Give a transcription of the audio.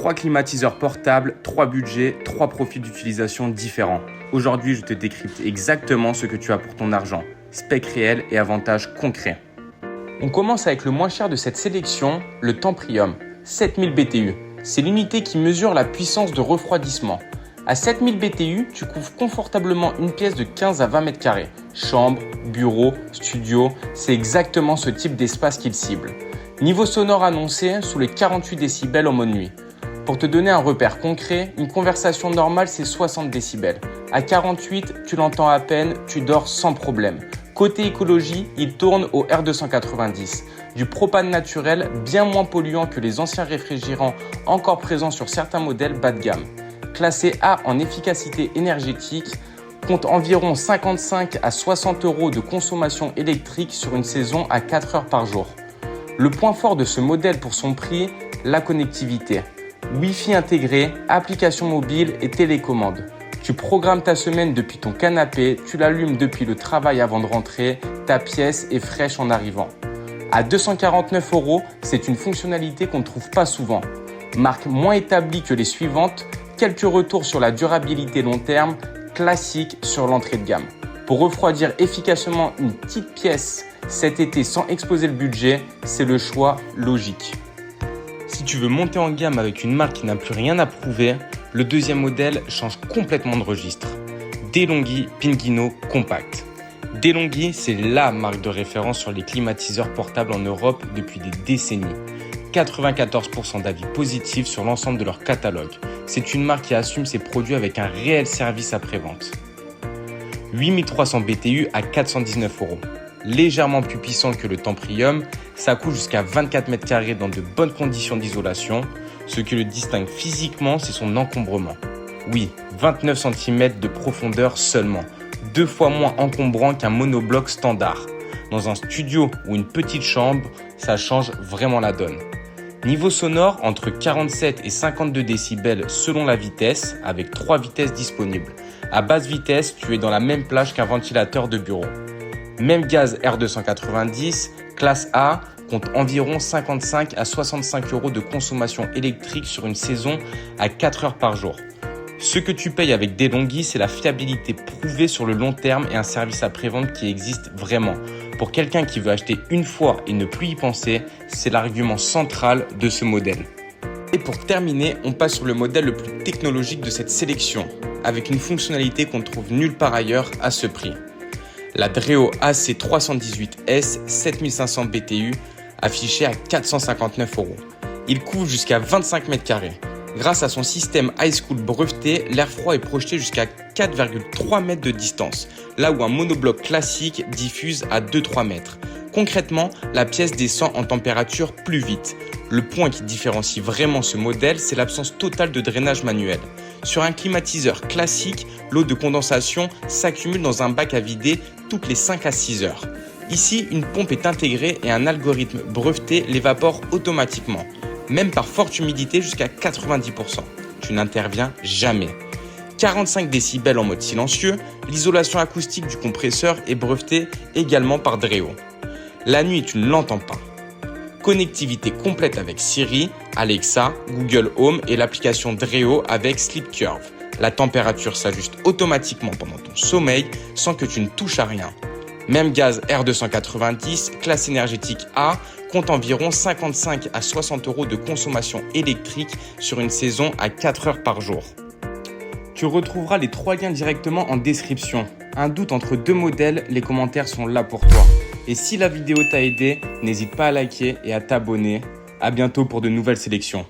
3 climatiseurs portables, 3 budgets, 3 profils d'utilisation différents. Aujourd'hui, je te décrypte exactement ce que tu as pour ton argent. Spec réel et avantages concrets. On commence avec le moins cher de cette sélection, le Temprium, 7000 BTU. C'est l'unité qui mesure la puissance de refroidissement. À 7000 BTU, tu couvres confortablement une pièce de 15 à 20 mètres carrés. Chambre, bureau, studio, c'est exactement ce type d'espace qu'il cible. Niveau sonore annoncé, sous les 48 décibels en mode nuit. Pour te donner un repère concret, une conversation normale c'est 60 décibels. À 48, tu l'entends à peine, tu dors sans problème. Côté écologie, il tourne au R290. Du propane naturel, bien moins polluant que les anciens réfrigérants encore présents sur certains modèles bas de gamme. Classé A en efficacité énergétique, compte environ 55 à 60 € de consommation électrique sur une saison à 4 heures par jour. Le point fort de ce modèle pour son prix, la connectivité. Wi-Fi intégré, application mobile et télécommande. Tu programmes ta semaine depuis ton canapé, tu l'allumes depuis le travail avant de rentrer, ta pièce est fraîche en arrivant. À 249 €, c'est une fonctionnalité qu'on ne trouve pas souvent. Marque moins établie que les suivantes, quelques retours sur la durabilité long terme, classique sur l'entrée de gamme. Pour refroidir efficacement une petite pièce cet été sans exploser le budget, c'est le choix logique. Si tu veux monter en gamme avec une marque qui n'a plus rien à prouver, le deuxième modèle change complètement de registre. DeLonghi Pinguino Compact. DeLonghi, c'est la marque de référence sur les climatiseurs portables en Europe depuis des décennies. 94% d'avis positifs sur l'ensemble de leur catalogue. C'est une marque qui assume ses produits avec un réel service après-vente. 8300 BTU à 419 €. Légèrement plus puissant que le Temprium, ça couvre jusqu'à 24 mètres carrés dans de bonnes conditions d'isolation. Ce qui le distingue physiquement, c'est son encombrement. Oui, 29 cm de profondeur seulement, 2 fois moins encombrant qu'un monobloc standard. Dans un studio ou une petite chambre, ça change vraiment la donne. Niveau sonore, entre 47 et 52 décibels selon la vitesse, avec 3 vitesses disponibles. À basse vitesse, tu es dans la même plage qu'un ventilateur de bureau. Même gaz R290, classe A, compte environ 55 à 65 € de consommation électrique sur une saison à 4 heures par jour. Ce que tu payes avec DeLonghi, c'est la fiabilité prouvée sur le long terme et un service après-vente qui existe vraiment. Pour quelqu'un qui veut acheter une fois et ne plus y penser, c'est l'argument central de ce modèle. Et pour terminer, on passe sur le modèle le plus technologique de cette sélection, avec une fonctionnalité qu'on ne trouve nulle part ailleurs à ce prix. La Dreo AC318S 7500 BTU, affiché à 459 €. Il couvre jusqu'à 25 mètres carrés. Grâce à son système High School breveté, l'air froid est projeté jusqu'à 4,3 mètres de distance, là où un monobloc classique diffuse à 2-3 mètres. Concrètement, la pièce descend en température plus vite. Le point qui différencie vraiment ce modèle, c'est l'absence totale de drainage manuel. Sur un climatiseur classique, l'eau de condensation s'accumule dans un bac à vider toutes les 5 à 6 heures. Ici, une pompe est intégrée et un algorithme breveté l'évapore automatiquement, même par forte humidité jusqu'à 90%. Tu n'interviens jamais. 45 décibels en mode silencieux, l'isolation acoustique du compresseur est brevetée également par Dreo. La nuit, tu ne l'entends pas. Connectivité complète avec Siri, Alexa, Google Home et l'application Dreo avec Sleep Curve. La température s'ajuste automatiquement pendant ton sommeil sans que tu ne touches à rien. Même gaz R290, classe énergétique A, compte environ 55 à 60 € de consommation électrique sur une saison à 4 heures par jour. Tu retrouveras les 3 liens directement en description. Un doute entre 2 modèles, les commentaires sont là pour toi. Et si la vidéo t'a aidé, n'hésite pas à liker et à t'abonner. À bientôt pour de nouvelles sélections.